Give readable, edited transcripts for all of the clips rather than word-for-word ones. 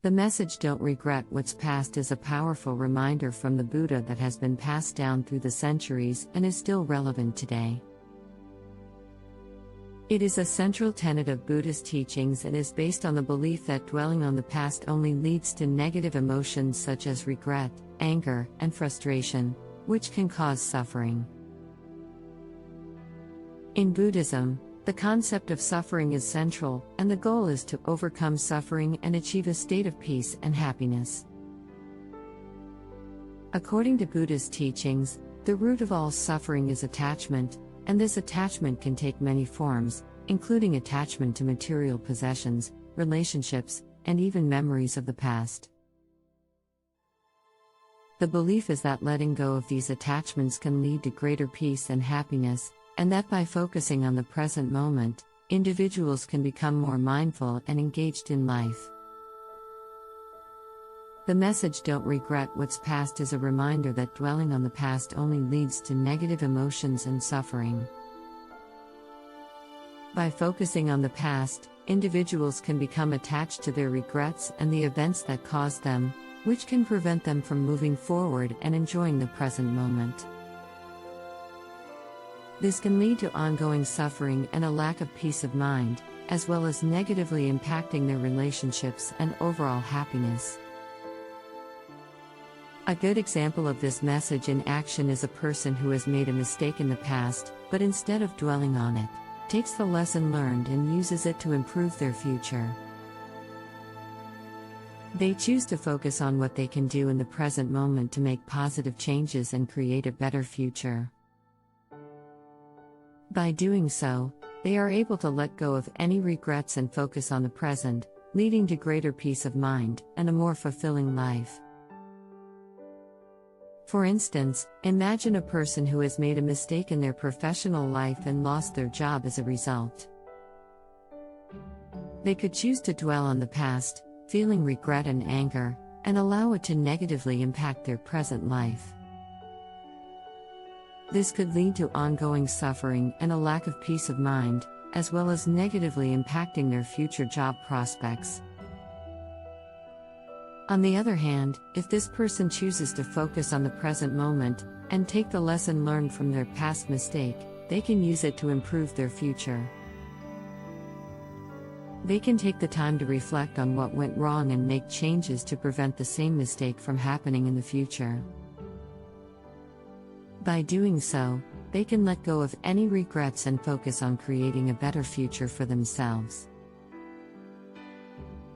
The message "Don't regret what's past" is a powerful reminder from the Buddha that has been passed down through the centuries and is still relevant today. It is a central tenet of Buddhist teachings and is based on the belief that dwelling on the past only leads to negative emotions such as regret, anger, and frustration, which can cause suffering. In Buddhism, the concept of suffering is central, and the goal is to overcome suffering and achieve a state of peace and happiness. According to Buddhist teachings, the root of all suffering is attachment, and this attachment can take many forms, including attachment to material possessions, relationships, and even memories of the past. The belief is that letting go of these attachments can lead to greater peace and happiness, and that by focusing on the present moment, individuals can become more mindful and engaged in life. The message "Don't regret what's past" is a reminder that dwelling on the past only leads to negative emotions and suffering. By focusing on the past, individuals can become attached to their regrets and the events that caused them, which can prevent them from moving forward and enjoying the present moment. This can lead to ongoing suffering and a lack of peace of mind, as well as negatively impacting their relationships and overall happiness. A good example of this message in action is a person who has made a mistake in the past, but instead of dwelling on it, takes the lesson learned and uses it to improve their future. They choose to focus on what they can do in the present moment to make positive changes and create a better future. By doing so, they are able to let go of any regrets and focus on the present, leading to greater peace of mind and a more fulfilling life. For instance, imagine a person who has made a mistake in their professional life and lost their job as a result. They could choose to dwell on the past, feeling regret and anger, and allow it to negatively impact their present life. This could lead to ongoing suffering and a lack of peace of mind, as well as negatively impacting their future job prospects. On the other hand, if this person chooses to focus on the present moment, and take the lesson learned from their past mistake, they can use it to improve their future. They can take the time to reflect on what went wrong and make changes to prevent the same mistake from happening in the future. By doing so, they can let go of any regrets and focus on creating a better future for themselves.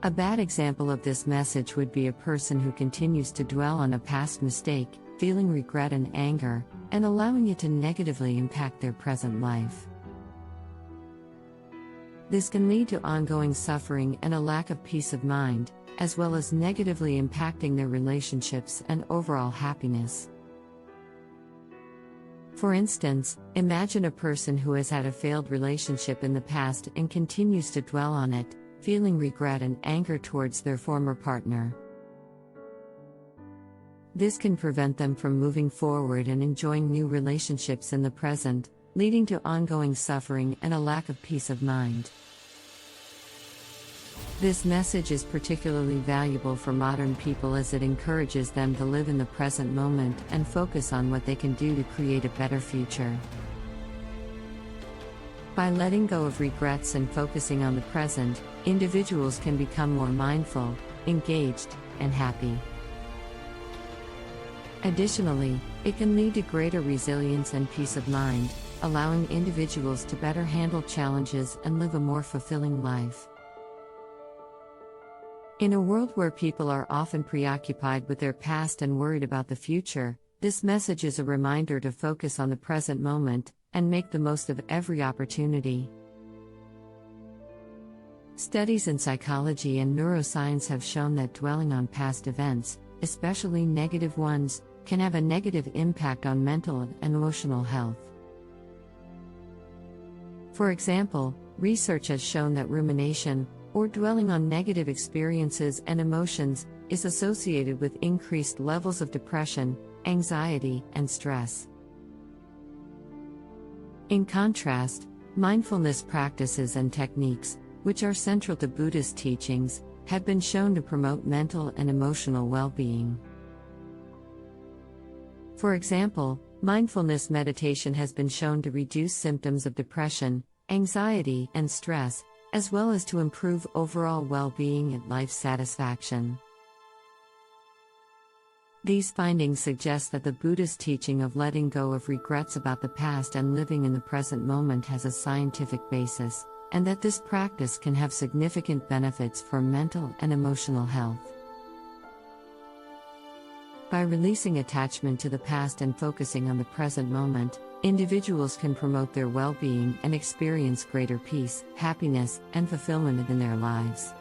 A bad example of this message would be a person who continues to dwell on a past mistake, feeling regret and anger, and allowing it to negatively impact their present life. This can lead to ongoing suffering and a lack of peace of mind, as well as negatively impacting their relationships and overall happiness. For instance, imagine a person who has had a failed relationship in the past and continues to dwell on it, feeling regret and anger towards their former partner. This can prevent them from moving forward and enjoying new relationships in the present, leading to ongoing suffering and a lack of peace of mind. This message is particularly valuable for modern people as it encourages them to live in the present moment and focus on what they can do to create a better future. By letting go of regrets and focusing on the present, individuals can become more mindful, engaged, and happy. Additionally, it can lead to greater resilience and peace of mind, allowing individuals to better handle challenges and live a more fulfilling life. In a world where people are often preoccupied with their past and worried about the future, this message is a reminder to focus on the present moment and make the most of every opportunity. Studies in psychology and neuroscience have shown that dwelling on past events, especially negative ones, can have a negative impact on mental and emotional health. For example, research has shown that rumination, or dwelling on negative experiences and emotions, is associated with increased levels of depression, anxiety, and stress. In contrast, mindfulness practices and techniques, which are central to Buddhist teachings, have been shown to promote mental and emotional well-being. For example, mindfulness meditation has been shown to reduce symptoms of depression, anxiety, and stress, as well as to improve overall well-being and life satisfaction. These findings suggest that the Buddhist teaching of letting go of regrets about the past and living in the present moment has a scientific basis, and that this practice can have significant benefits for mental and emotional health. By releasing attachment to the past and focusing on the present moment, individuals can promote their well-being and experience greater peace, happiness, and fulfillment in their lives.